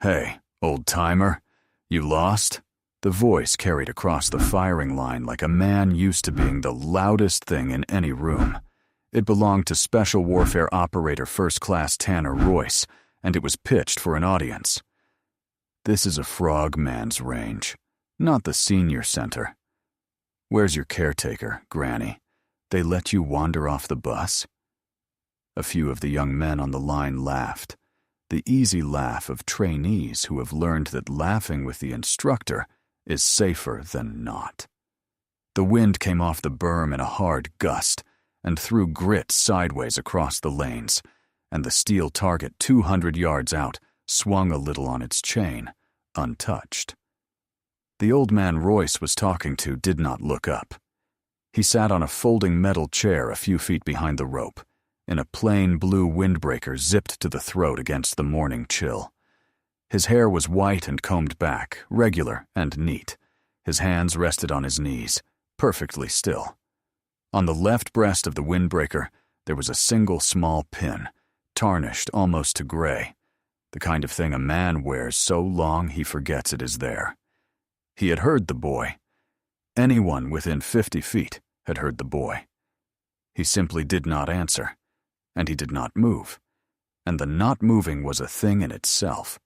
"Hey, old-timer, you lost?" The voice carried across the firing line like a man used to being the loudest thing in any room. It belonged to Special Warfare Operator First Class Tanner Royce, and it was pitched for an audience. "This is a Frogman's range, not the senior center. Where's your caretaker, Granny? They let you wander off the bus?" A few of the young men on the line laughed, the easy laugh of trainees who have learned that laughing with the instructor is safer than not. The wind came off the berm in a hard gust and threw grit sideways across the lanes, and the steel target 200 yards out swung a little on its chain, untouched. The old man Royce was talking to did not look up. He sat on a folding metal chair a few feet behind the rope, in a plain blue windbreaker zipped to the throat against the morning chill. His hair was white and combed back, regular and neat. His hands rested on his knees, perfectly still. On the left breast of the windbreaker, there was a single small pin, tarnished almost to gray, the kind of thing a man wears so long he forgets it is there. He had heard the boy. Anyone within 50 feet had heard the boy. He simply did not answer, and he did not move, and the not moving was a thing in itself.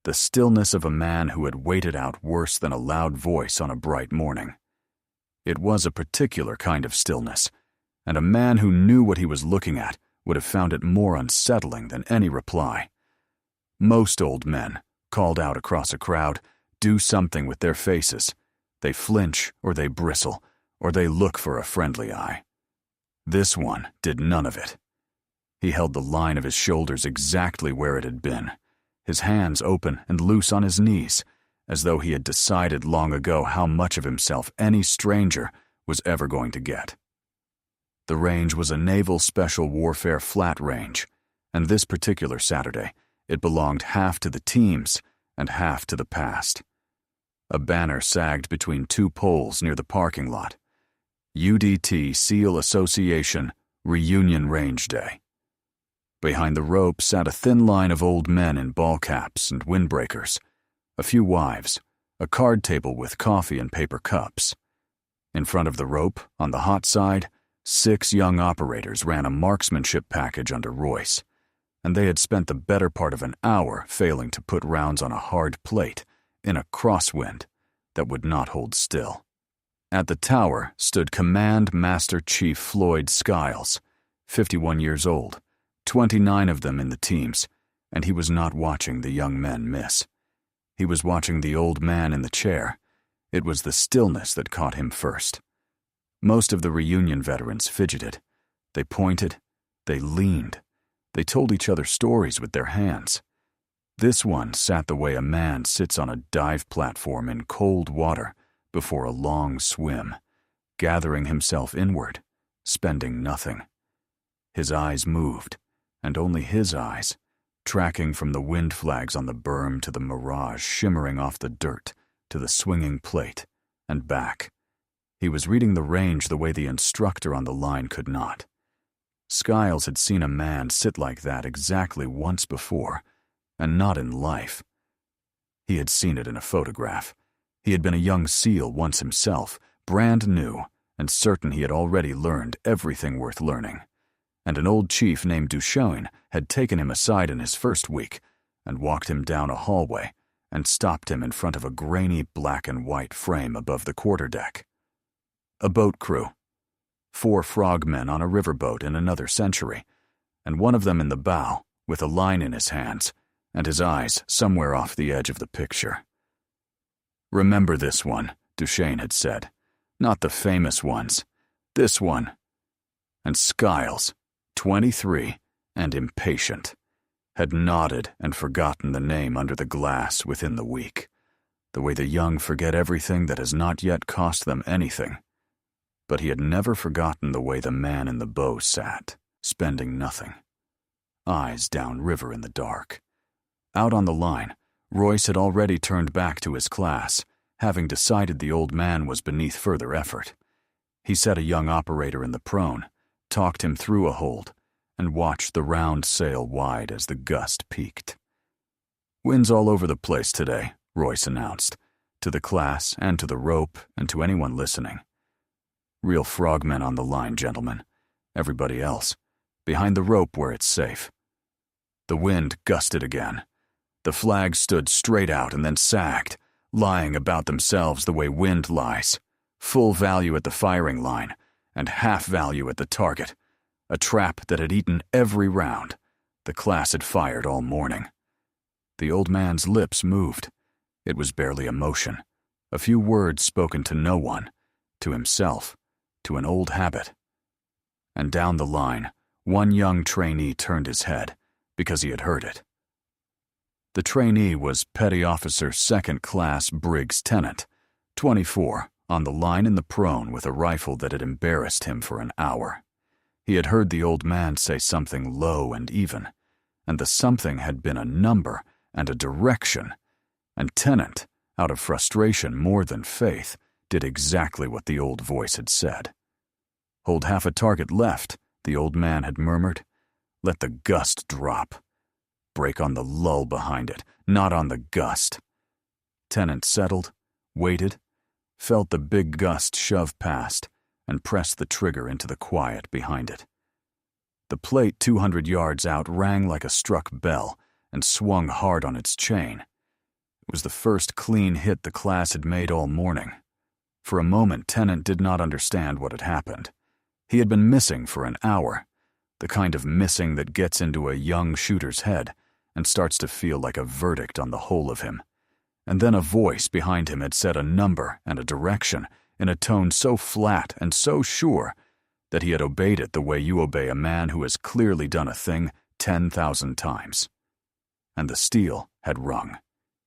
The stillness of a man who had waited out worse than a loud voice on a bright morning. It was a particular kind of stillness, and a man who knew what he was looking at would have found it more unsettling than any reply. Most old men, called out across a crowd, do something with their faces. They flinch, or they bristle, or they look for a friendly eye. This one did none of it. He held the line of his shoulders exactly where it had been, his hands open and loose on his knees, as though he had decided long ago how much of himself any stranger was ever going to get. The range was a Naval Special Warfare flat range, and this particular Saturday, it belonged half to the teams and half to the past. A banner sagged between two poles near the parking lot. UDT SEAL Association Reunion Range Day. Behind the rope sat a thin line of old men in ball caps and windbreakers, a few wives, a card table with coffee and paper cups. In front of the rope, on the hot side, 6 young operators ran a marksmanship package under Royce, and they had spent the better part of an hour failing to put rounds on a hard plate in a crosswind that would not hold still. At the tower stood Command Master Chief Floyd Skiles, 51 years old, 29 of them in the teams, and he was not watching the young men miss. He was watching the old man in the chair. It was the stillness that caught him first. Most of the reunion veterans fidgeted. They pointed. They leaned. They told each other stories with their hands. This one sat the way a man sits on a dive platform in cold water before a long swim, gathering himself inward, spending nothing. His eyes moved, and only his eyes, tracking from the wind flags on the berm to the mirage shimmering off the dirt to the swinging plate and back. He was reading the range the way the instructor on the line could not. Skiles had seen a man sit like that exactly once before, and not in life. He had seen it in a photograph. He had been a young SEAL once himself, brand new, and certain he had already learned everything worth learning. And an old chief named Duchesne had taken him aside in his first week and walked him down a hallway and stopped him in front of a grainy black and white frame above the quarterdeck. A boat crew. 4 frogmen on a riverboat in another century, and one of them in the bow with a line in his hands and his eyes somewhere off the edge of the picture. "Remember this one," Duchesne had said. "Not the famous ones. This one." And Skiles, 23 and impatient, had nodded and forgotten the name under the glass within the week, the way the young forget everything that has not yet cost them anything. But he had never forgotten the way the man in the bow sat, spending nothing. Eyes downriver in the dark. Out on the line, Royce had already turned back to his class, having decided the old man was beneath further effort. He set a young operator in the prone, talked him through a hold, and watched the round sail wide as the gust peaked. "Wind's all over the place today," Royce announced, to the class and to the rope and to anyone listening. "Real frogmen on the line, gentlemen. Everybody else, behind the rope where it's safe." The wind gusted again. The flags stood straight out and then sagged, lying about themselves the way wind lies. Full value at the firing line, and half value at the target. A trap that had eaten every round the class had fired all morning. The old man's lips moved. It was barely a motion. A few words spoken to no one, to himself, to an old habit. And down the line, one young trainee turned his head, because he had heard it. The trainee was Petty Officer 2nd Class Briggs Tennant, 24, on the line in the prone with a rifle that had embarrassed him for an hour. He had heard the old man say something low and even, and the something had been a number and a direction, and Tennant, out of frustration more than faith, did exactly what the old voice had said. "Hold half a target left," the old man had murmured. "Let the gust drop. Break on the lull behind it, not on the gust." Tennant settled, waited, felt the big gust shove past, and pressed the trigger into the quiet behind it. The plate 200 yards out rang like a struck bell and swung hard on its chain. It was the first clean hit the class had made all morning. For a moment, Tennant did not understand what had happened. He had been missing for an hour, the kind of missing that gets into a young shooter's head and starts to feel like a verdict on the whole of him. And then a voice behind him had said a number and a direction in a tone so flat and so sure that he had obeyed it the way you obey a man who has clearly done a thing 10,000 times. And the steel had rung.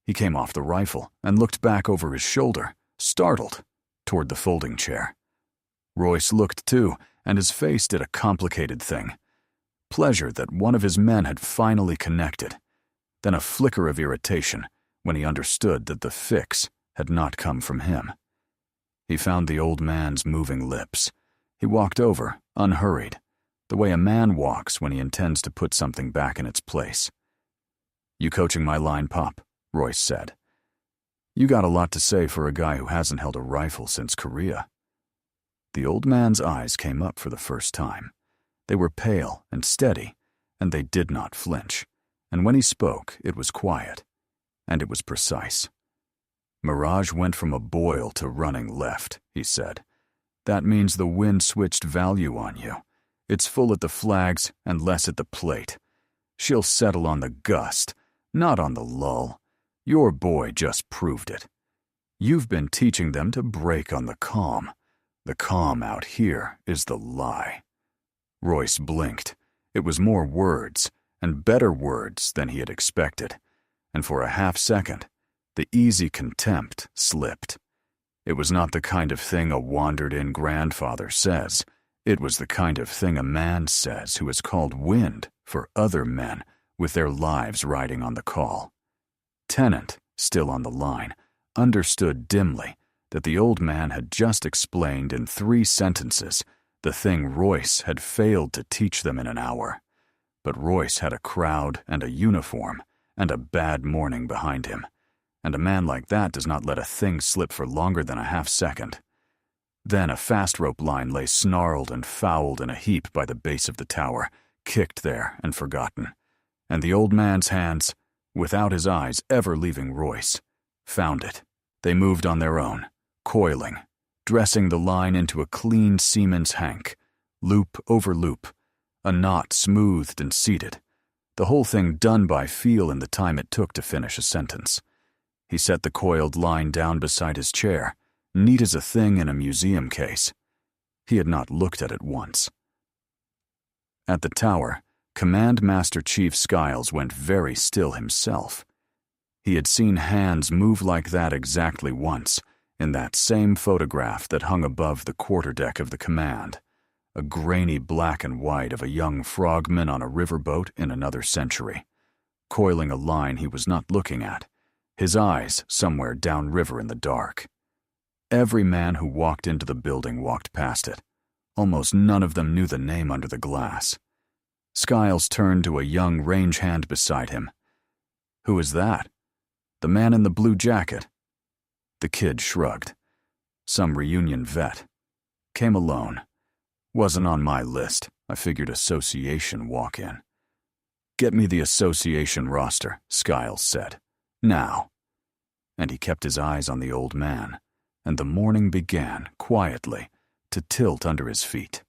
He came off the rifle and looked back over his shoulder, startled, toward the folding chair. Royce looked too, and his face did a complicated thing. Pleasure that one of his men had finally connected, then a flicker of irritation when he understood that the fix had not come from him. He found the old man's moving lips. He walked over, unhurried, the way a man walks when he intends to put something back in its place. "You coaching my line, Pop?" Royce said. "You got a lot to say for a guy who hasn't held a rifle since Korea." The old man's eyes came up for the first time. They were pale and steady, and they did not flinch. And when he spoke, it was quiet, and it was precise. "Mirage went from a boil to running left," he said. "That means the wind switched value on you. It's full at the flags and less at the plate. She'll settle on the gust, not on the lull. Your boy just proved it. You've been teaching them to break on the calm. The calm out here is the lie." Royce blinked. It was more words, and better words than he had expected, and for a half-second, the easy contempt slipped. It was not the kind of thing a wandered-in grandfather says. It was the kind of thing a man says who has called wind for other men with their lives riding on the call. Tennant, still on the line, understood dimly that the old man had just explained in 3 sentences the thing Royce had failed to teach them in an hour. But Royce had a crowd and a uniform and a bad morning behind him, and a man like that does not let a thing slip for longer than a half-second. Then a fast rope line lay snarled and fouled in a heap by the base of the tower, kicked there and forgotten, and the old man's hands, without his eyes ever leaving Royce, found it. They moved on their own, coiling, dressing the line into a clean seaman's hank, loop over loop, a knot smoothed and seated, the whole thing done by feel in the time it took to finish a sentence. He set the coiled line down beside his chair, neat as a thing in a museum case. He had not looked at it once. At the tower, Command Master Chief Skiles went very still himself. He had seen hands move like that exactly once, in that same photograph that hung above the quarterdeck of the command, a grainy black and white of a young frogman on a riverboat in another century, coiling a line he was not looking at, his eyes somewhere downriver in the dark. Every man who walked into the building walked past it. Almost none of them knew the name under the glass. Skiles turned to a young range hand beside him. "Who is that?" The man in the blue jacket. The kid shrugged. Some reunion vet. Came alone. Wasn't on my list. I figured association walk-in. Get me the association roster, Skiles said. Now. And he kept his eyes on the old man, and the morning began, quietly, to tilt under his feet.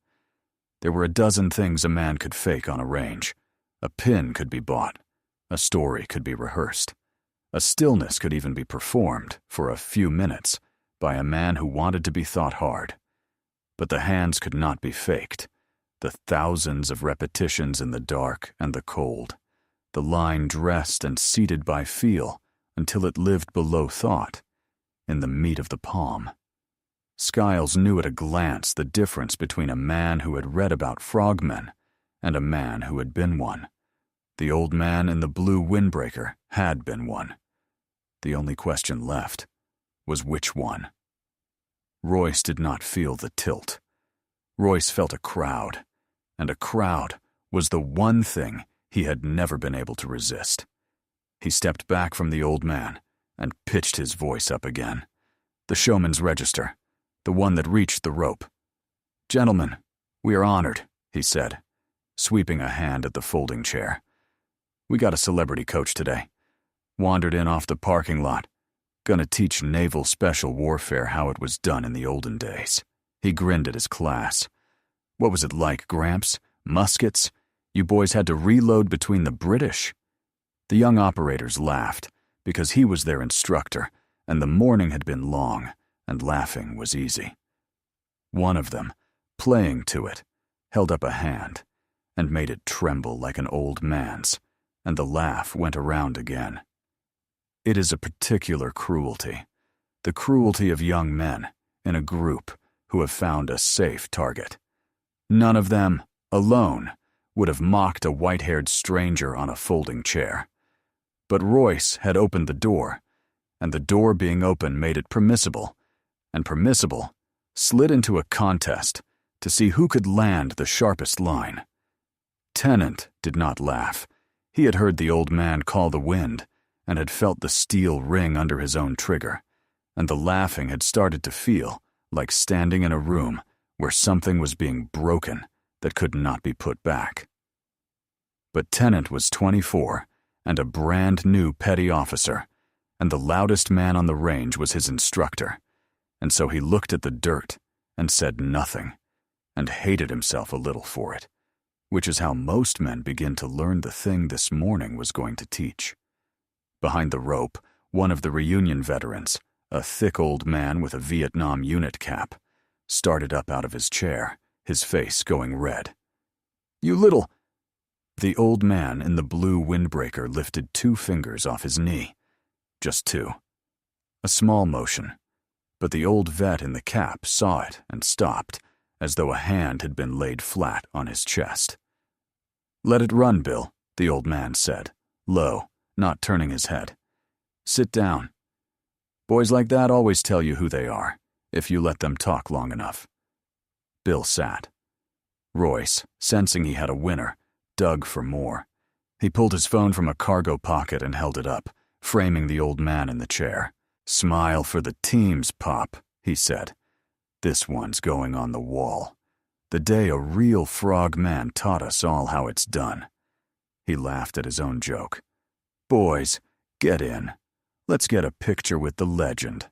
There were a dozen things a man could fake on a range. A pin could be bought. A story could be rehearsed. A stillness could even be performed, for a few minutes, by a man who wanted to be thought hard. But the hands could not be faked. The thousands of repetitions in the dark and the cold. The line dressed and seated by feel until it lived below thought, in the meat of the palm. Skiles knew at a glance the difference between a man who had read about frogmen and a man who had been one. The old man in the blue windbreaker had been one. The only question left was which one. Royce did not feel the tilt. Royce felt a crowd, and a crowd was the one thing he had never been able to resist. He stepped back from the old man and pitched his voice up again. The showman's register, the one that reached the rope. "Gentlemen, we are honored," he said, sweeping a hand at the folding chair. "We got a celebrity coach today. Wandered in off the parking lot. Gonna teach Naval Special Warfare how it was done in the olden days." He grinned at his class. "What was it like, Gramps? Muskets? You boys had to reload between the British?" The young operators laughed, because he was their instructor, and the morning had been long, and laughing was easy. One of them, playing to it, held up a hand, and made it tremble like an old man's, and the laugh went around again. It is a particular cruelty, the cruelty of young men, in a group, who have found a safe target. None of them, alone, would have mocked a white-haired stranger on a folding chair. But Royce had opened the door, and the door being open made it permissible, and permissible slid into a contest to see who could land the sharpest line. Tennant did not laugh. He had heard the old man call the wind, and had felt the steel ring under his own trigger, and the laughing had started to feel like standing in a room where something was being broken that could not be put back. But Tennant was 24, and a brand new petty officer, and the loudest man on the range was his instructor, and so he looked at the dirt and said nothing, and hated himself a little for it, which is how most men begin to learn the thing this morning was going to teach. Behind the rope, one of the reunion veterans, a thick old man with a Vietnam unit cap, started up out of his chair, his face going red. "You little—" The old man in the blue windbreaker lifted 2 fingers off his knee. Just 2. A small motion, but the old vet in the cap saw it and stopped, as though a hand had been laid flat on his chest. "Let it run, Bill," the old man said, low, not turning his head. "Sit down. Boys like that always tell you who they are, if you let them talk long enough." Bill sat. Royce, sensing he had a winner, dug for more. He pulled his phone from a cargo pocket and held it up, framing the old man in the chair. "Smile for the teams, Pop," he said. "This one's going on the wall. The day a real frogman taught us all how it's done." He laughed at his own joke. "Boys, get in. Let's get a picture with the legend."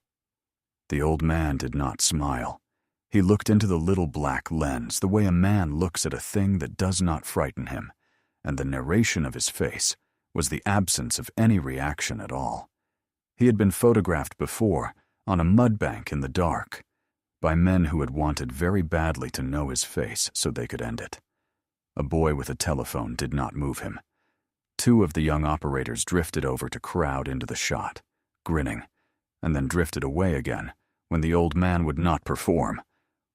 The old man did not smile. He looked into the little black lens the way a man looks at a thing that does not frighten him, and the narration of his face was the absence of any reaction at all. He had been photographed before, on a mudbank in the dark, by men who had wanted very badly to know his face so they could end it. A boy with a telephone did not move him. 2 of the young operators drifted over to crowd into the shot, grinning, and then drifted away again when the old man would not perform,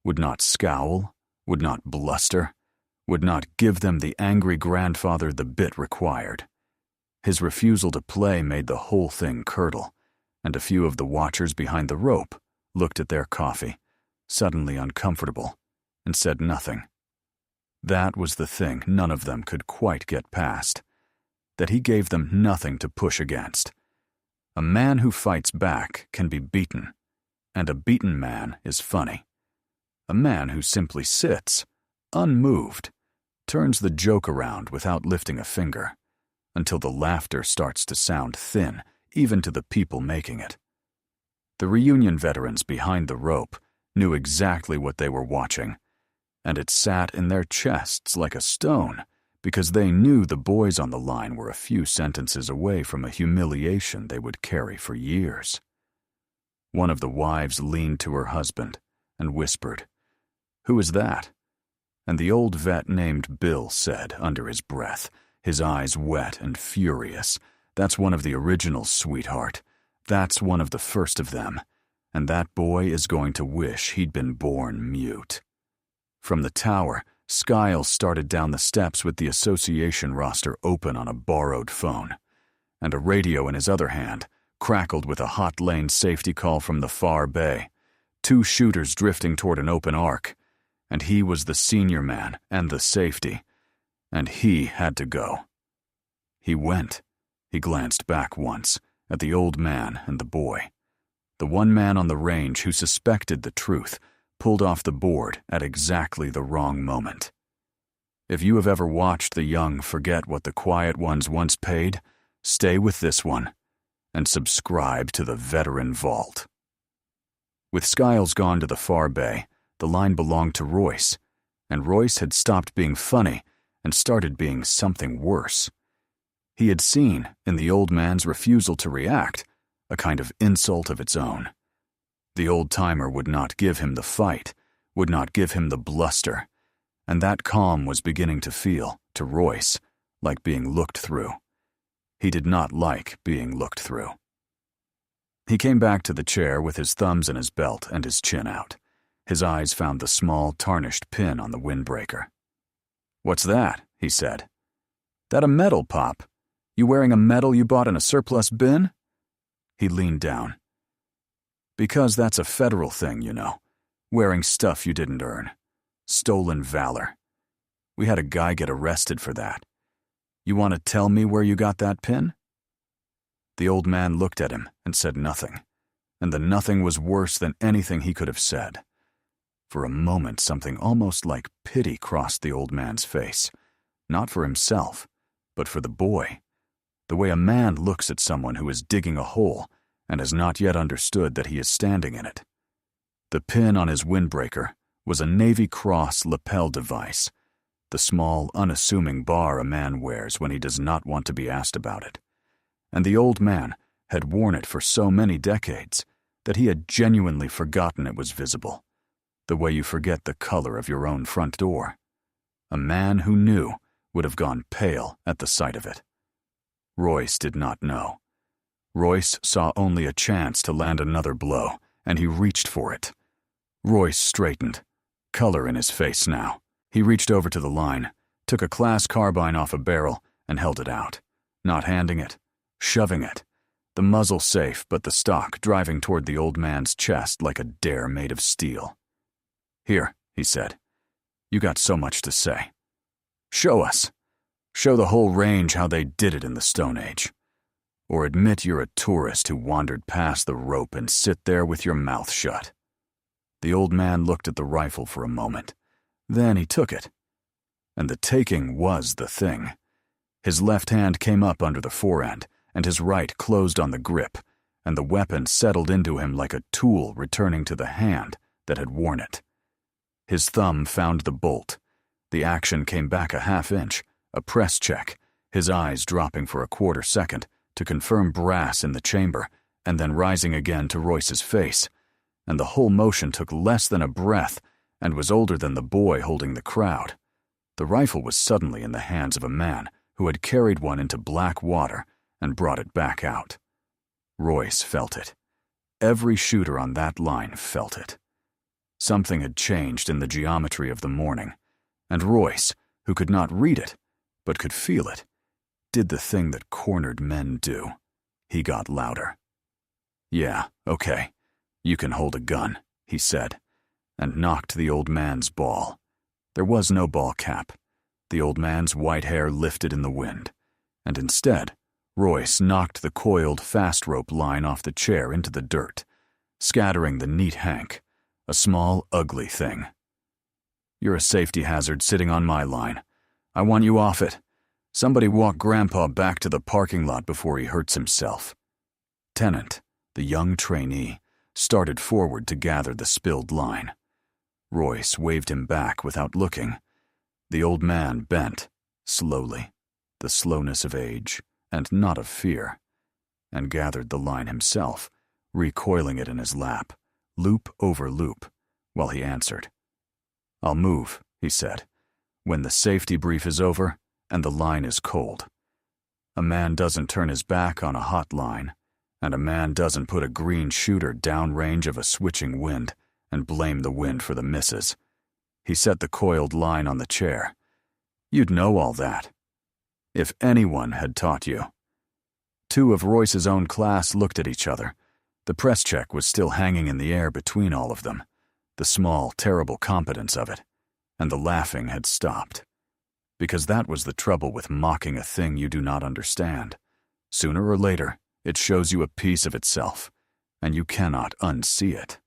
would not scowl, would not bluster, would not give them the angry grandfather the bit required. His refusal to play made the whole thing curdle, and a few of the watchers behind the rope looked at their coffee, suddenly uncomfortable, and said nothing. That was the thing none of them could quite get past, that he gave them nothing to push against. A man who fights back can be beaten, and a beaten man is funny. A man who simply sits, unmoved, turns the joke around without lifting a finger, until the laughter starts to sound thin, even to the people making it. The reunion veterans behind the rope knew exactly what they were watching, and it sat in their chests like a stone, because they knew the boys on the line were a few sentences away from a humiliation they would carry for years. One of the wives leaned to her husband and whispered, "Who is that?" And the old vet named Bill said under his breath, his eyes wet and furious, "That's one of the originals, sweetheart. That's one of the first of them, and that boy is going to wish he'd been born mute." From the tower, Skiles started down the steps with the association roster open on a borrowed phone, and a radio in his other hand crackled with a hot lane safety call from the far bay. 2 shooters drifting toward an open arc, and he was the senior man and the safety, and he had to go. He went. He glanced back once at the old man and the boy. The one man on the range who suspected the truth pulled off the board at exactly the wrong moment. If you have ever watched the young forget what the quiet ones once paid, stay with this one and subscribe to the Veteran Vault. With Skiles gone to the far bay, the line belonged to Royce, and Royce had stopped being funny and started being something worse. He had seen, in the old man's refusal to react, a kind of insult of its own. The old-timer would not give him the fight, would not give him the bluster, and that calm was beginning to feel, to Royce, like being looked through. He did not like being looked through. He came back to the chair with his thumbs in his belt and his chin out. His eyes found the small, tarnished pin on the windbreaker. "What's that?" he said. "That a medal, Pop? You wearing a medal you bought in a surplus bin?" He leaned down. "Because that's a federal thing, you know. Wearing stuff you didn't earn. Stolen valor. We had a guy get arrested for that. You want to tell me where you got that pin?" The old man looked at him and said nothing, and the nothing was worse than anything he could have said. For a moment, something almost like pity crossed the old man's face, not for himself, but for the boy. The way a man looks at someone who is digging a hole and has not yet understood that he is standing in it. The pin on his windbreaker was a Navy Cross lapel device, the small, unassuming bar a man wears when he does not want to be asked about it. And the old man had worn it for so many decades that he had genuinely forgotten it was visible, the way you forget the color of your own front door. A man who knew would have gone pale at the sight of it. Royce did not know. Royce saw only a chance to land another blow, and he reached for it. Royce straightened, color in his face now. He reached over to the line, took a class carbine off a barrel, and held it out, not handing it, shoving it, the muzzle safe but the stock driving toward the old man's chest like a dare made of steel. "Here," he said. "You got so much to say. Show us. Show the whole range how they did it in the Stone Age. Or admit you're a tourist who wandered past the rope and sit there with your mouth shut." The old man looked at the rifle for a moment. Then he took it. And the taking was the thing. His left hand came up under the forend, and his right closed on the grip, and the weapon settled into him like a tool returning to the hand that had worn it. His thumb found the bolt. The action came back a half-inch, a press check, his eyes dropping for a quarter second to confirm brass in the chamber, and then rising again to Royce's face. And the whole motion took less than a breath and was older than the boy holding the crowd. The rifle was suddenly in the hands of a man who had carried one into black water and brought it back out. Royce felt it. Every shooter on that line felt it. Something had changed in the geometry of the morning, and Royce, who could not read it, but could feel it, did the thing that cornered men do. He got louder. "Yeah, okay. You can hold a gun," he said, and knocked the old man's ball. There was no ball cap. The old man's white hair lifted in the wind, and instead, Royce knocked the coiled fast rope line off the chair into the dirt, scattering the neat hank, a small, ugly thing. "You're a safety hazard sitting on my line. I want you off it. Somebody walk Grandpa back to the parking lot before he hurts himself." Tennant, the young trainee, started forward to gather the spilled line. Royce waved him back without looking. The old man bent, slowly, the slowness of age and not of fear, and gathered the line himself, recoiling it in his lap, loop over loop, while he answered. "I'll move," he said, "when the safety brief is over and the line is cold. A man doesn't turn his back on a hot line, and a man doesn't put a green shooter downrange of a switching wind and blame the wind for the misses." He set the coiled line on the chair. "You'd know all that. If anyone had taught you." Two of Royce's own class looked at each other. The press check was still hanging in the air between all of them, the small, terrible competence of it, and the laughing had stopped. Because that was the trouble with mocking a thing you do not understand. Sooner or later, it shows you a piece of itself, and you cannot unsee it.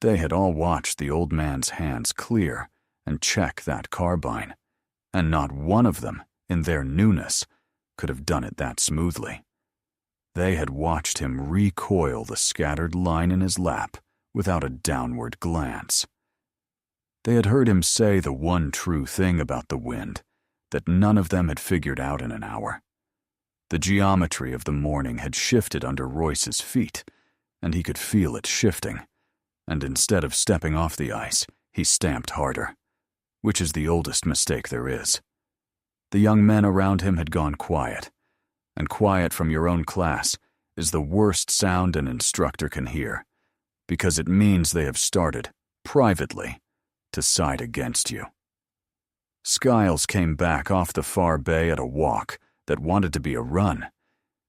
They had all watched the old man's hands clear and check that carbine, and not one of them, in their newness, could have done it that smoothly. They had watched him recoil the scattered line in his lap without a downward glance. They had heard him say the one true thing about the wind that none of them had figured out in an hour. The geometry of the morning had shifted under Royce's feet, and he could feel it shifting, and instead of stepping off the ice, he stamped harder, which is the oldest mistake there is. The young men around him had gone quiet, and quiet from your own class is the worst sound an instructor can hear, because it means they have started, privately, to side against you. Skiles came back off the far bay at a walk that wanted to be a run.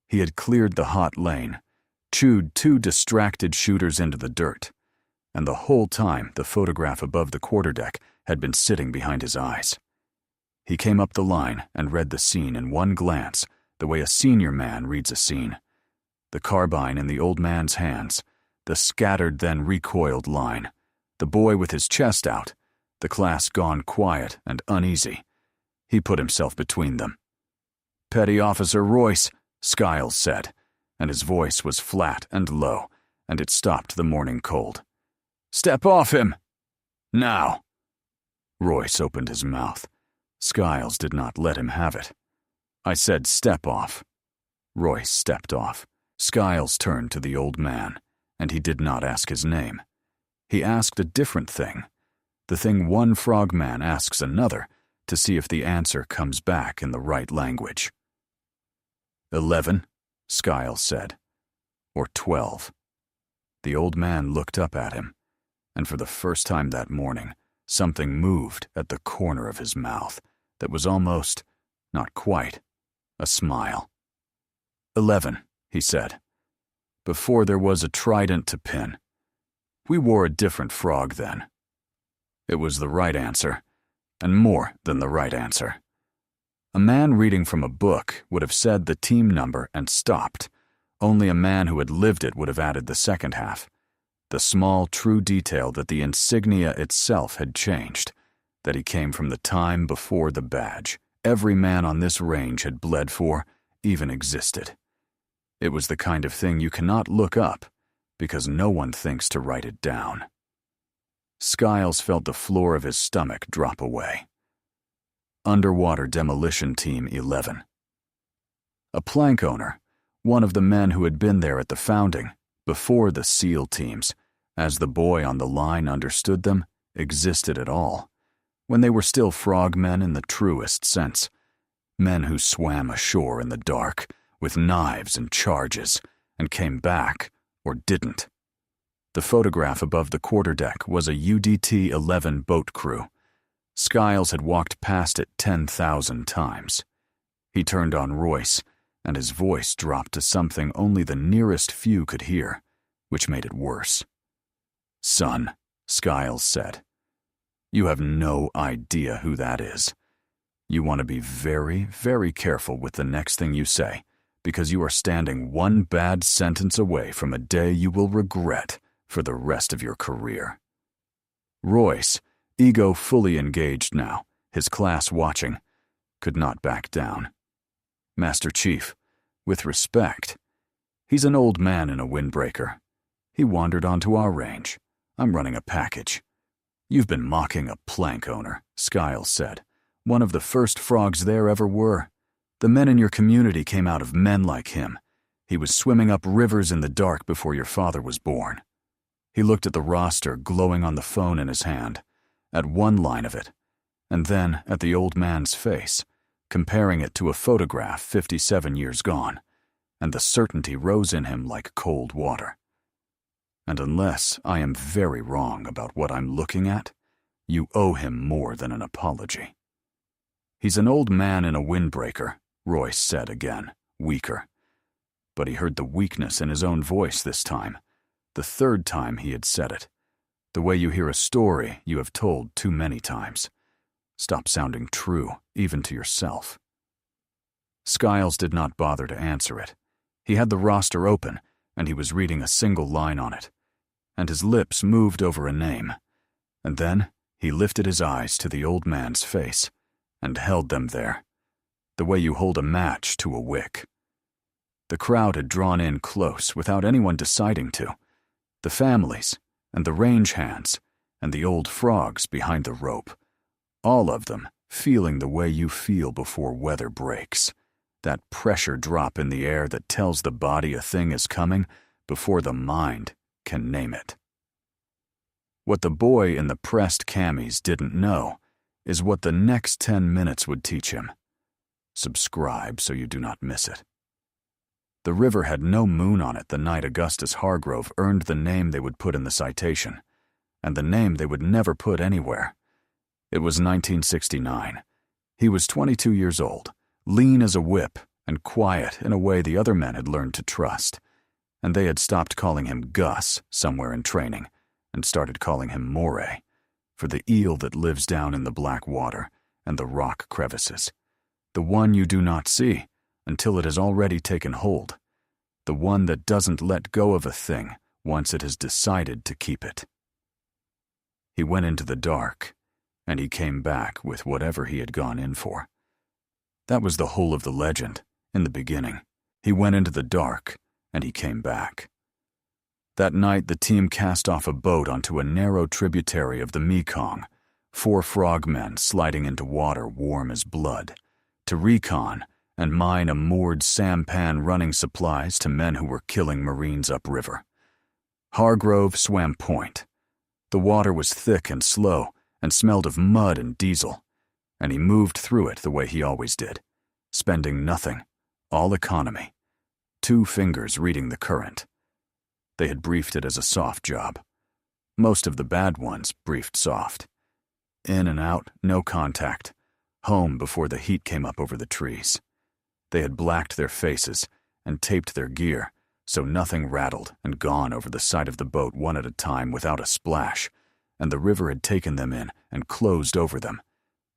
He had cleared the hot lane, chewed two distracted shooters into the dirt, and the whole time the photograph above the quarterdeck had been sitting behind his eyes. He came up the line and read the scene in one glance, the way a senior man reads a scene. The carbine in the old man's hands, the scattered then recoiled line, the boy with his chest out, the class gone quiet and uneasy. He put himself between them. "Petty Officer Royce," Skiles said, and his voice was flat and low, and it stopped the morning cold. "Step off him! Now!" Royce opened his mouth. Skiles did not let him have it. "I said step off." Royce stepped off. Skiles turned to the old man, and he did not ask his name. He asked a different thing, the thing one frogman asks another, to see if the answer comes back in the right language. 11, Skiles said, or 12. The old man looked up at him, and for the first time that morning, something moved at the corner of his mouth that was almost, not quite, a smile. 11, he said. Before there was a trident to pin. We wore a different frog then. It was the right answer, and more than the right answer. A man reading from a book would have said the team number and stopped. Only a man who had lived it would have added the second half. The small, true detail that the insignia itself had changed, that he came from the time before the badge every man on this range had bled for, even existed. It was the kind of thing you cannot look up, because no one thinks to write it down. Skiles felt the floor of his stomach drop away. Underwater Demolition Team 11. A plank owner, one of the men who had been there at the founding, before the SEAL teams, as the boy on the line understood them, existed at all, when they were still frogmen in the truest sense, men who swam ashore in the dark, with knives and charges, and came back, or didn't. The photograph above the quarterdeck was a UDT-11 boat crew. Skiles had walked past it 10,000 times. He turned on Royce, and his voice dropped to something only the nearest few could hear, which made it worse. "Son," Skiles said, "you have no idea who that is. You want to be very, very careful with the next thing you say, because you are standing one bad sentence away from a day you will regret for the rest of your career. Royce, ego fully engaged now, his class watching, could not back down. Master Chief, with respect, he's an old man in a windbreaker. He wandered onto our range. I'm running a package. You've been mocking a plank owner, Skiles said. One of the first frogs there ever were. The men in your community came out of men like him. He was swimming up rivers in the dark before your father was born. He looked at the roster glowing on the phone in his hand, at one line of it, and then at the old man's face, comparing it to a photograph 57 years gone, and the certainty rose in him like cold water. And unless I am very wrong about what I'm looking at, you owe him more than an apology. He's an old man in a windbreaker, Royce said again, weaker. But he heard the weakness in his own voice this time, the third time he had said it, the way you hear a story you have told too many times. Stop sounding true, even to yourself. Skiles did not bother to answer it. He had the roster open, and he was reading a single line on it, and his lips moved over a name. And then he lifted his eyes to the old man's face and held them there, the way you hold a match to a wick. The crowd had drawn in close without anyone deciding to. The families, and the range hands, and the old frogs behind the rope, all of them feeling the way you feel before weather breaks, that pressure drop in the air that tells the body a thing is coming before the mind can name it. What the boy in the pressed cammies didn't know is what the next 10 minutes would teach him. Subscribe so you do not miss it. The river had no moon on it the night Augustus Hargrove earned the name they would put in the citation, and the name they would never put anywhere. It was 1969. He was 22 years old, lean as a whip, and quiet in a way the other men had learned to trust, and they had stopped calling him Gus somewhere in training and started calling him Moray, for the eel that lives down in the black water and the rock crevices, the one you do not see until it has already taken hold, the one that doesn't let go of a thing once it has decided to keep it. He went into the dark, and he came back with whatever he had gone in for. That was the whole of the legend, in the beginning. He went into the dark, and he came back. That night the team cast off a boat onto a narrow tributary of the Mekong, 4 frogmen sliding into water warm as blood, to recon and mine a moored sampan running supplies to men who were killing Marines upriver. Hargrove swam point. The water was thick and slow and smelled of mud and diesel, and he moved through it the way he always did, spending nothing, all economy, 2 fingers reading the current. They had briefed it as a soft job. Most of the bad ones briefed soft. In and out, no contact. Home before the heat came up over the trees. They had blacked their faces and taped their gear so nothing rattled and gone over the side of the boat one at a time without a splash, and the river had taken them in and closed over them,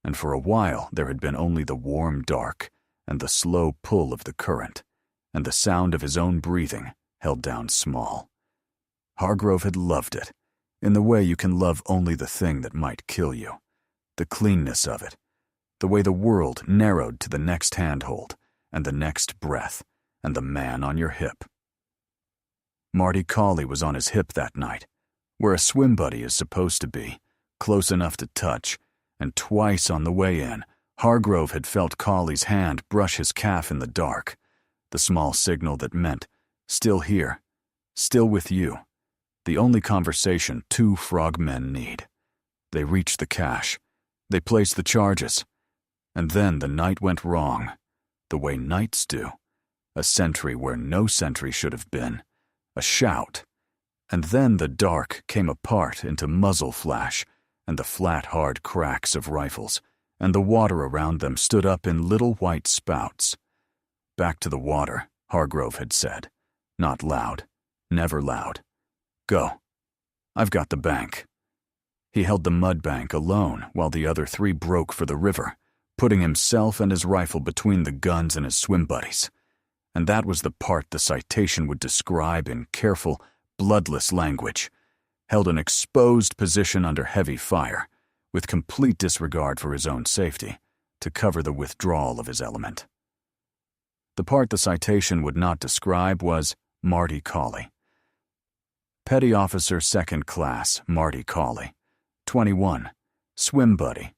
and for a while there had been only the warm dark and the slow pull of the current, and the sound of his own breathing held down small. Hargrove had loved it, in the way you can love only the thing that might kill you, the cleanness of it, the way the world narrowed to the next handhold, and the next breath, and the man on your hip. Marty Cawley was on his hip that night, where a swim buddy is supposed to be, close enough to touch, and twice on the way in, Hargrove had felt Cawley's hand brush his calf in the dark, the small signal that meant, still here, still with you, the only conversation 2 frogmen need. They reached the cache. They placed the charges. And then the night went wrong, the way nights do. A sentry where no sentry should have been. A shout. And then the dark came apart into muzzle flash and the flat, hard cracks of rifles, and the water around them stood up in little white spouts. Back to the water, Hargrove had said. Not loud. Never loud. Go. I've got the bank. He held the mud bank alone while the other 3 broke for the river, putting himself and his rifle between the guns and his swim buddies. And that was the part the citation would describe in careful, bloodless language. Held an exposed position under heavy fire, with complete disregard for his own safety, to cover the withdrawal of his element. The part the citation would not describe was Marty Cawley. Petty Officer Second Class Marty Cawley, 21, swim buddy,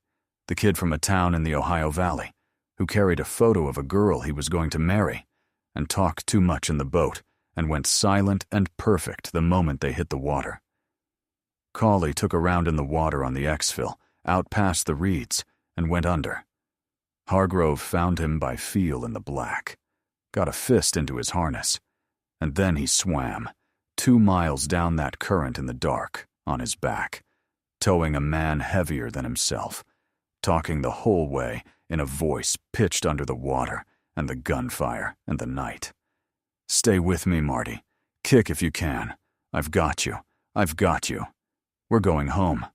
the kid from a town in the Ohio Valley, who carried a photo of a girl he was going to marry, and talked too much in the boat, and went silent and perfect the moment they hit the water. Cawley took a round in the water on the exfil, out past the reeds, and went under. Hargrove found him by feel in the black, got a fist into his harness, and then he swam, 2 miles down that current in the dark, on his back, towing a man heavier than himself, talking the whole way in a voice pitched under the water and the gunfire and the night. "Stay with me, Marty. Kick if you can. I've got you. I've got you. We're going home.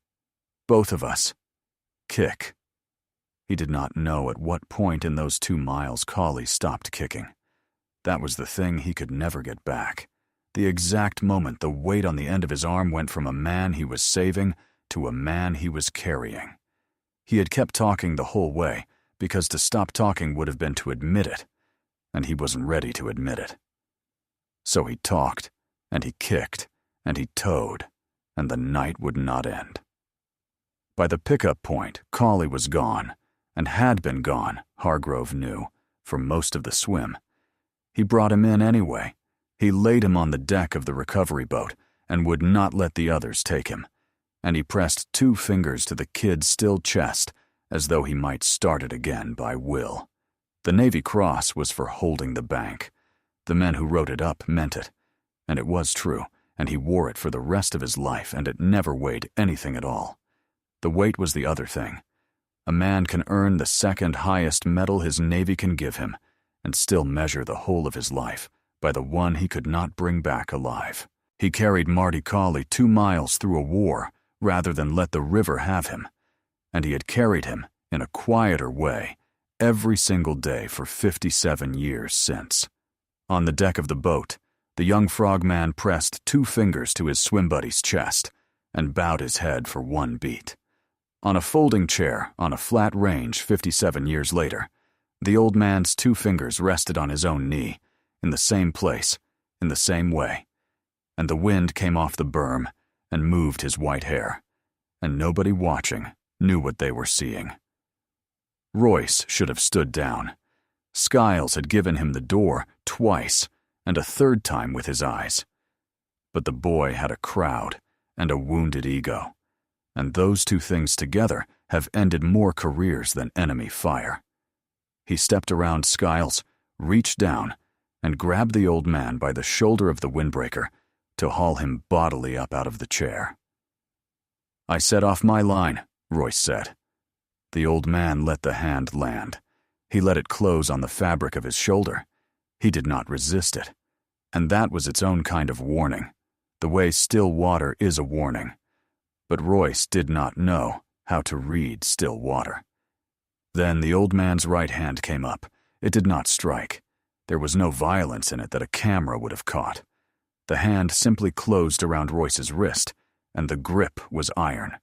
Both of us. Kick." He did not know at what point in those 2 miles Cawley stopped kicking. That was the thing he could never get back. The exact moment the weight on the end of his arm went from a man he was saving to a man he was carrying. He had kept talking the whole way, because to stop talking would have been to admit it, and he wasn't ready to admit it. So he talked, and he kicked, and he towed, and the night would not end. By the pickup point, Cawley was gone, and had been gone, Hargrove knew, for most of the swim. He brought him in anyway. He laid him on the deck of the recovery boat and would not let the others take him, and he pressed 2 fingers to the kid's still chest as though he might start it again by will. The Navy Cross was for holding the bank. The men who wrote it up meant it, and it was true, and he wore it for the rest of his life, and it never weighed anything at all. The weight was the other thing. A man can earn the second highest medal his Navy can give him, and still measure the whole of his life by the one he could not bring back alive. He carried Marty Cawley 2 miles through a war rather than let the river have him, and he had carried him in a quieter way every single day for 57 years since. On the deck of the boat, the young frogman pressed 2 fingers to his swim buddy's chest and bowed his head for 1 beat. On a folding chair on a flat range 57 years later, the old man's 2 fingers rested on his own knee, in the same place, in the same way, and the wind came off the berm and moved his white hair, and nobody watching knew what they were seeing. Royce should have stood down. Skiles had given him the door twice, and a 3rd time with his eyes. But the boy had a crowd and a wounded ego, and those 2 things together have ended more careers than enemy fire. He stepped around Skiles, reached down, and grabbed the old man by the shoulder of the windbreaker to haul him bodily up out of the chair. "I set off my line," Royce said. The old man let the hand land. He let it close on the fabric of his shoulder. He did not resist it. And that was its own kind of warning, the way still water is a warning. But Royce did not know how to read still water. Then the old man's right hand came up. It did not strike. There was no violence in it that a camera would have caught. The hand simply closed around Royce's wrist, and the grip was iron.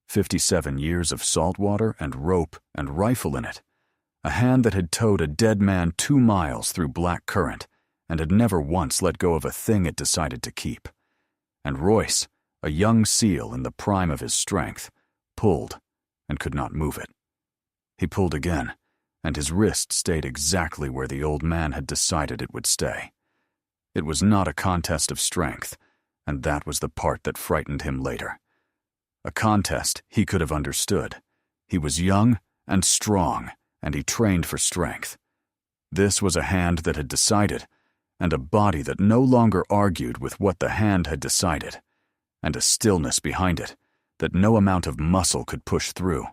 57 years of salt water and rope and rifle in it. A hand that had towed a dead man 2 miles through black current and had never once let go of a thing it decided to keep. And Royce, a young SEAL in the prime of his strength, pulled and could not move it. He pulled again, and his wrist stayed exactly where the old man had decided it would stay. It was not a contest of strength, and that was the part that frightened him later. A contest he could have understood. He was young and strong, and he trained for strength. This was a hand that had decided, and a body that no longer argued with what the hand had decided, and a stillness behind it that no amount of muscle could push through.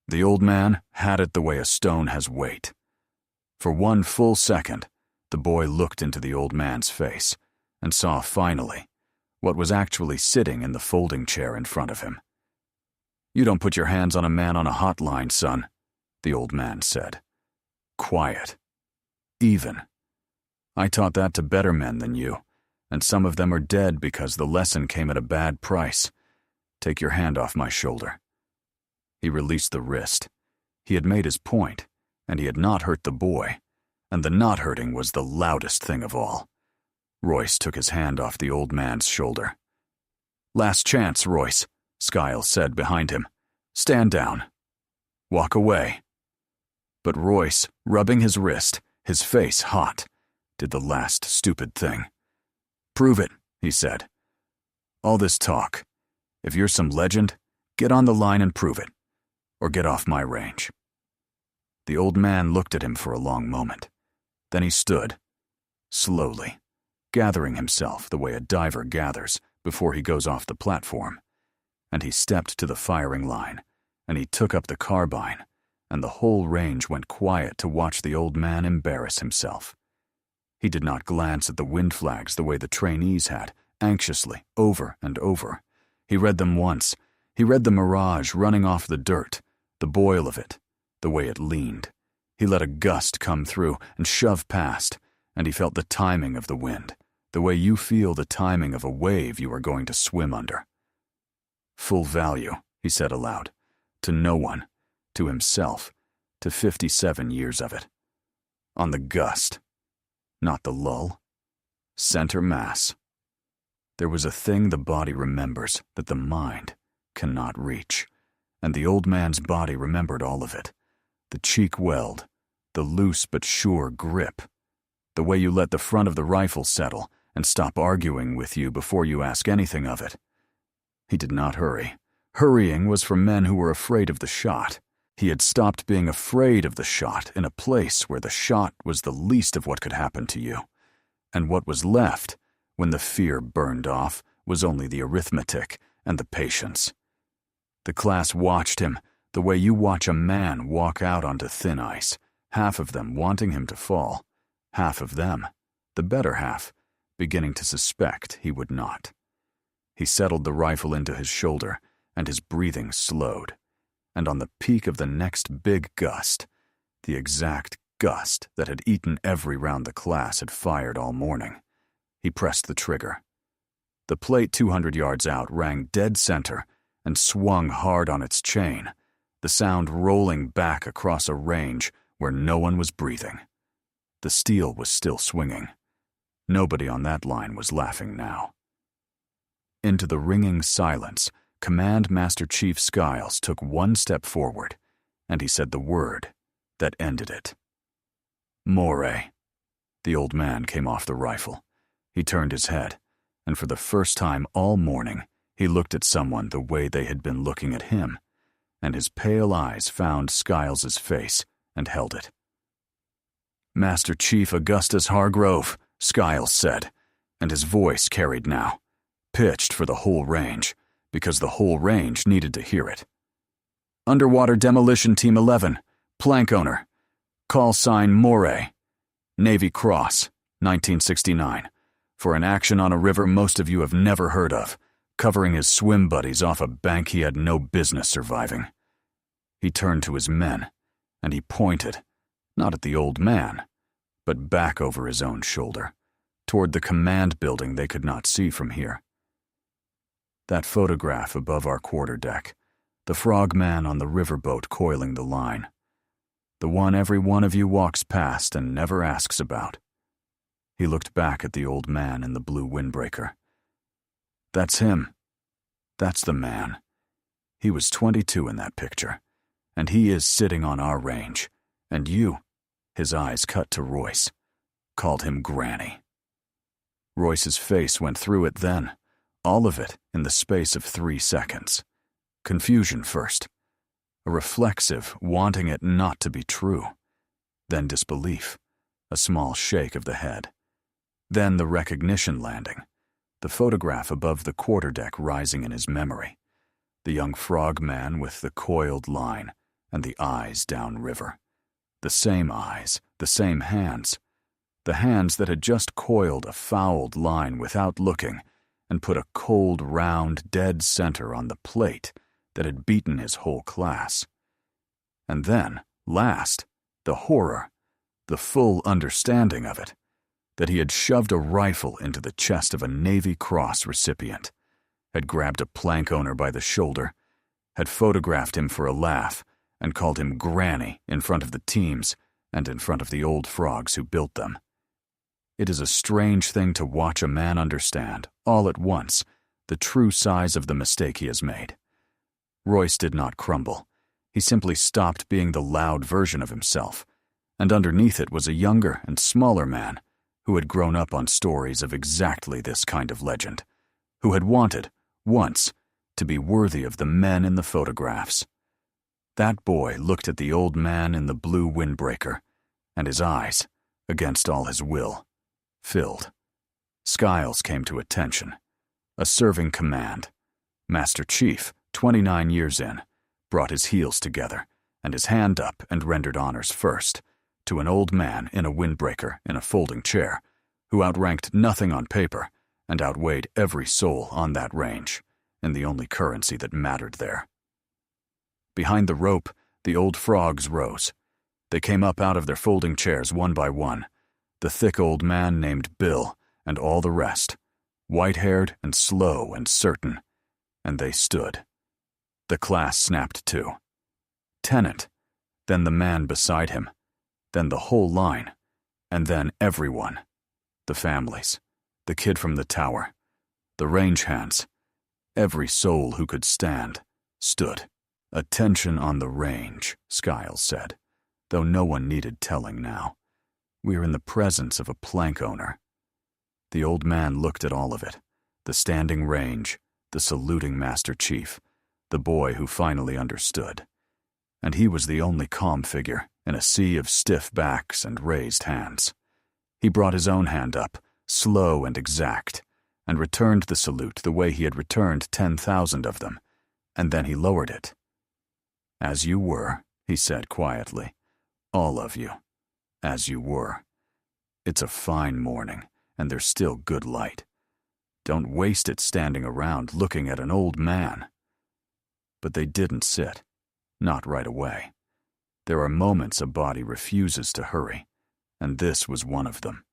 The old man had it the way a stone has weight. For 1 full second, the boy looked into the old man's face and saw finally what was actually sitting in the folding chair in front of him. "You don't put your hands on a man on a hotline, son," the old man said. Quiet. Even. I taught that to better men than you, and some of them are dead because the lesson came at a bad price. Take your hand off my shoulder." He released the wrist. He had made his point, and he had not hurt the boy, and the not hurting was the loudest thing of all. Royce took his hand off the old man's shoulder. "Last chance, Royce," Skiles said behind him. "Stand down. Walk away." But Royce, rubbing his wrist, his face hot, did the last stupid thing. "Prove it," he said. "All this talk. If you're some legend, get on the line and prove it, or get off my range." The old man looked at him for a long moment. Then he stood, slowly, gathering himself the way a diver gathers before he goes off the platform. And he stepped to the firing line, and he took up the carbine, and the whole range went quiet to watch the old man embarrass himself. He did not glance at the wind flags the way the trainees had, anxiously, over and over. He read them once. He read the mirage running off the dirt, the boil of it, the way it leaned. He let a gust come through and shove past, and he felt the timing of the wind, the way you feel the timing of a wave you are going to swim under. "Full value," he said aloud, "to no one, to himself, to 57 years of it. On the gust, not the lull. Center mass." There was a thing the body remembers that the mind cannot reach, and the old man's body remembered all of it. The cheek weld, the loose but sure grip, the way you let the front of the rifle settle and stop arguing with you before you ask anything of it. He did not hurry. Hurrying was for men who were afraid of the shot. He had stopped being afraid of the shot in a place where the shot was the least of what could happen to you. And what was left, when the fear burned off, was only the arithmetic and the patience. The class watched him the way you watch a man walk out onto thin ice, half of them wanting him to fall, half of them, the better half, beginning to suspect he would not. He settled the rifle into his shoulder, and his breathing slowed. And on the peak of the next big gust, the exact gust that had eaten every round the class had fired all morning, he pressed the trigger. The plate 200 yards out rang dead center and swung hard on its chain, the sound rolling back across a range where no one was breathing. The steel was still swinging. Nobody on that line was laughing now. Into the ringing silence, Command Master Chief Skiles took one step forward, and he said the word that ended it. "Moray." The old man came off the rifle. He turned his head, and for the first time all morning, he looked at someone the way they had been looking at him, and his pale eyes found Skiles's face and held it. "Master Chief Augustus Hargrove," Skiles said, and his voice carried now, pitched for the whole range, because the whole range needed to hear it. "Underwater Demolition Team 11, plank owner, call sign Moray, Navy Cross, 1969, for an action on a river most of you have never heard of, covering his swim buddies off a bank he had no business surviving." He turned to his men, and he pointed, not at the old man, but back over his own shoulder, toward the command building they could not see from here. That photograph above our quarterdeck, the Frogman on the riverboat coiling the line, the one every one of you walks past and never asks about. He looked back at the old man in the blue windbreaker. "That's him. That's the man. He was 22 in that picture, and he is sitting on our range, and you," his eyes cut to Royce, "called him Granny." Royce's face went through it then, all of it in the space of 3 seconds. Confusion first, a reflexive wanting it not to be true, then disbelief, a small shake of the head, then the recognition landing, the photograph above the quarterdeck rising in his memory, the young frogman with the coiled line and the eyes downriver, the same eyes, the same hands, the hands that had just coiled a fouled line without looking and put a cold, round, dead center on the plate that had beaten his whole class. And then, last, the horror, the full understanding of it, that he had shoved a rifle into the chest of a Navy Cross recipient, had grabbed a plank owner by the shoulder, had photographed him for a laugh, and called him Granny in front of the teams and in front of the old frogs who built them. It is a strange thing to watch a man understand, all at once, the true size of the mistake he has made. Royce did not crumble. He simply stopped being the loud version of himself, and underneath it was a younger and smaller man who had grown up on stories of exactly this kind of legend, who had wanted, once, to be worthy of the men in the photographs. That boy looked at the old man in the blue windbreaker, and his eyes, against all his will, filled. Skiles came to attention. A serving command. Master Chief, 29 years in, brought his heels together and his hand up and rendered honors first to an old man in a windbreaker in a folding chair who outranked nothing on paper and outweighed every soul on that range in the only currency that mattered there. Behind the rope, the old frogs rose. They came up out of their folding chairs one by one, the thick old man named Bill and all the rest, white-haired and slow and certain, and they stood. The class snapped to. Tenant, then the man beside him, then the whole line, and then everyone. The families, the kid from the tower, the range hands, every soul who could stand, stood. Attention on the range, Skiles said, though no one needed telling now. We are in the presence of a plank owner. The old man looked at all of it, the standing range, the saluting Master Chief, the boy who finally understood. And he was the only calm figure in a sea of stiff backs and raised hands. He brought his own hand up, slow and exact, and returned the salute the way he had returned 10,000 of them, and then he lowered it. As you were, he said quietly, all of you, as you were. It's a fine morning, and there's still good light. Don't waste it standing around looking at an old man. But they didn't sit, not right away. There are moments a body refuses to hurry, and this was one of them.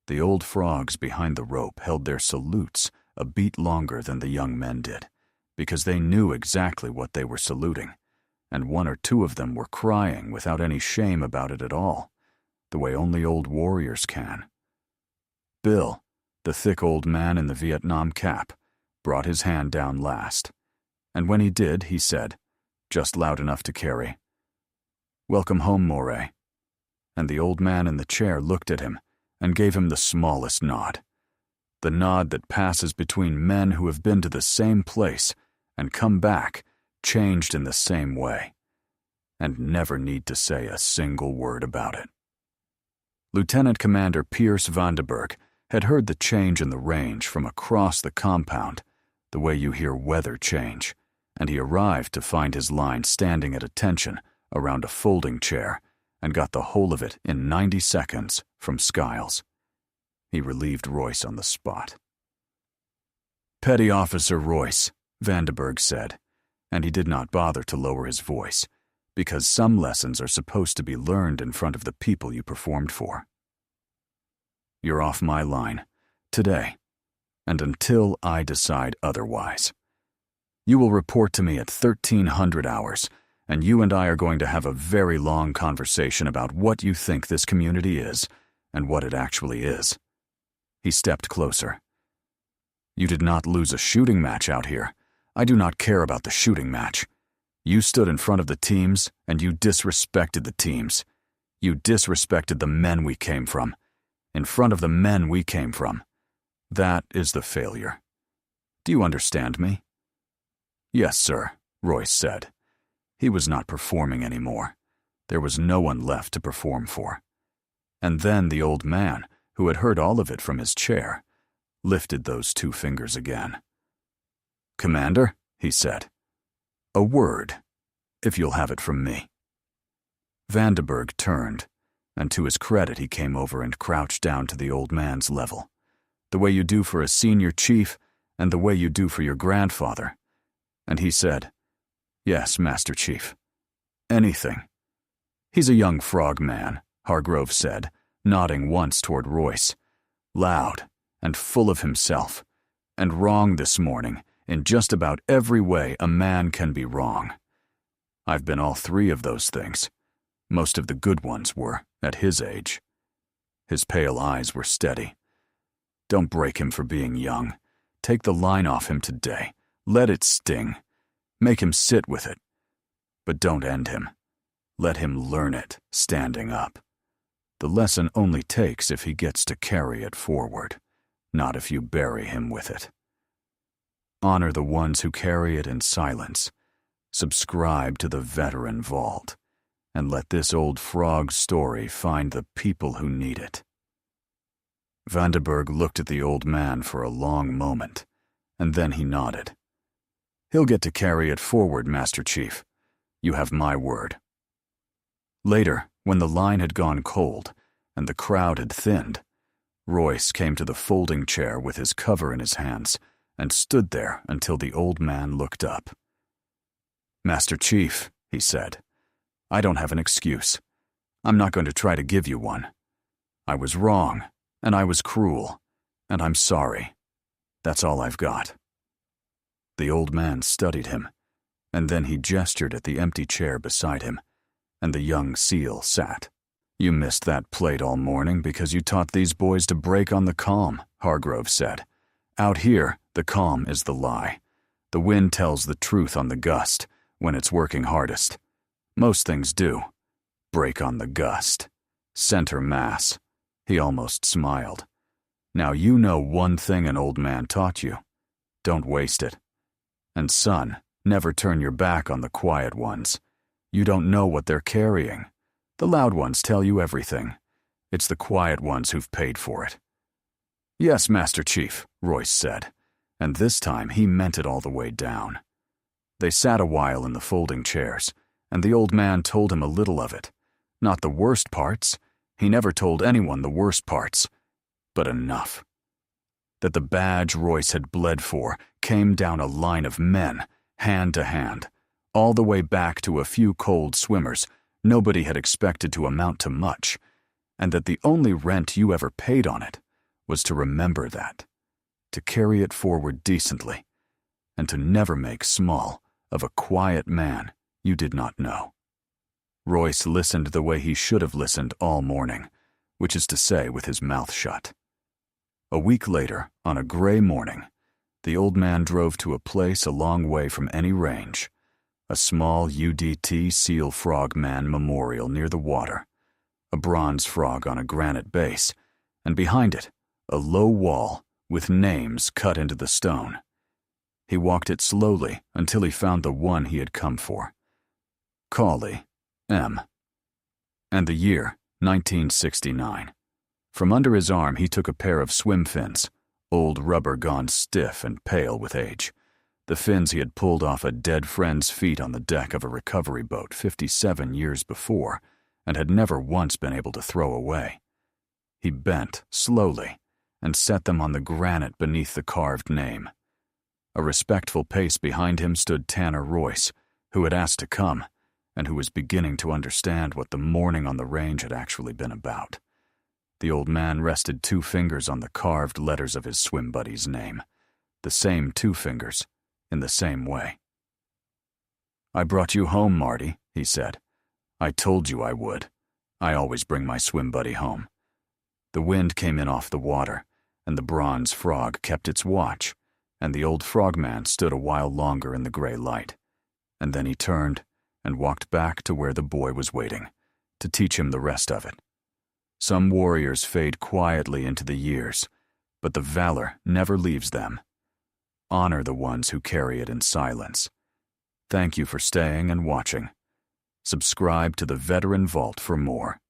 The old frogs behind the rope held their salutes a beat longer than the young men did, because they knew exactly what they were saluting, and one or two of them were crying without any shame about it at all, the way only old warriors can. Bill, the thick old man in the Vietnam cap, brought his hand down last, and when he did, he said, just loud enough to carry, "Welcome home, Moray." And the old man in the chair looked at him and gave him the smallest nod, the nod that passes between men who have been to the same place and come back, changed in the same way, and never need to say a single word about it. Lieutenant Commander Pierce Vandenberg had heard the change in the range from across the compound, the way you hear weather change, and he arrived to find his line standing at attention around a folding chair and got the whole of it in 90 seconds from Skiles. He relieved Royce on the spot. "Petty Officer Royce," Vandenberg said, and he did not bother to lower his voice, because some lessons are supposed to be learned in front of the people you performed for. "You're off my line, today, and until I decide otherwise. You will report to me at 1300 hours, and you and I are going to have a very long conversation about what you think this community is and what it actually is." He stepped closer. "You did not lose a shooting match out here. I do not care about the shooting match. You stood in front of the teams, and you disrespected the teams. You disrespected the men we came from. In front of the men we came from. That is the failure. Do you understand me?" "Yes, sir," Royce said. He was not performing anymore. There was no one left to perform for. And then the old man, who had heard all of it from his chair, lifted those two fingers again. "Commander," he said, "a word, if you'll have it from me." Vandenberg turned, and to his credit he came over and crouched down to the old man's level, the way you do for a senior chief and the way you do for your grandfather. And he said, "Yes, Master Chief. Anything." "He's a young frog man," Hargrove said, nodding once toward Royce, loud and full of himself, and wrong this morning in just about every way a man can be wrong. I've been all three of those things. Most of the good ones were, at his age. His pale eyes were steady. Don't break him for being young. Take the line off him today. Let it sting. Make him sit with it. But don't end him. Let him learn it, standing up. The lesson only takes if he gets to carry it forward, not if you bury him with it. Honor the ones who carry it in silence. Subscribe to the veteran vault, and let this old frog story find the people who need it. Vandenberg looked at the old man for a long moment, and then he nodded. He'll get to carry it forward, Master Chief. You have my word. Later, when the line had gone cold and the crowd had thinned, Royce came to the folding chair with his cover in his hands and stood there until the old man looked up. Master Chief, he said, I don't have an excuse. I'm not going to try to give you one. I was wrong, and I was cruel, and I'm sorry. That's all I've got. The old man studied him, and then he gestured at the empty chair beside him, and the young SEAL sat. You missed that plate all morning because you taught these boys to break on the calm, Hargrove said. Out here, the calm is the lie. The wind tells the truth on the gust when it's working hardest. Most things do. Break on the gust. Center mass. He almost smiled. Now you know one thing an old man taught you. Don't waste it. And son, never turn your back on the quiet ones. You don't know what they're carrying. The loud ones tell you everything. It's the quiet ones who've paid for it. Yes, Master Chief, Royce said, and this time he meant it all the way down. They sat a while in the folding chairs, and the old man told him a little of it. Not the worst parts. He never told anyone the worst parts. But enough. That the badge Royce had bled for came down a line of men, hand to hand, all the way back to a few cold swimmers nobody had expected to amount to much, and that the only rent you ever paid on it was to remember that, to carry it forward decently, and to never make small of a quiet man you did not know. Royce listened the way he should have listened all morning, which is to say with his mouth shut. A week later, on a gray morning, the old man drove to a place a long way from any range, a small UDT SEAL Frogman memorial near the water, a bronze frog on a granite base, and behind it, a low wall with names cut into the stone. He walked it slowly until he found the one he had come for. Cawley, M. And the year, 1969. From under his arm he took a pair of swim fins, old rubber gone stiff and pale with age. The fins he had pulled off a dead friend's feet on the deck of a recovery boat 57 years before, and had never once been able to throw away. He bent, slowly, and set them on the granite beneath the carved name. A respectful pace behind him stood Tanner Royce, who had asked to come, and who was beginning to understand what the morning on the range had actually been about. The old man rested 2 fingers on the carved letters of his swim buddy's name, the same 2 fingers, in the same way. I brought you home, Marty, he said. I told you I would. I always bring my swim buddy home. The wind came in off the water, and the bronze frog kept its watch, and the old frogman stood a while longer in the gray light, and then he turned and walked back to where the boy was waiting, to teach him the rest of it. Some warriors fade quietly into the years, but the valor never leaves them. Honor the ones who carry it in silence. Thank you for staying and watching. Subscribe to the Veteran Vault for more.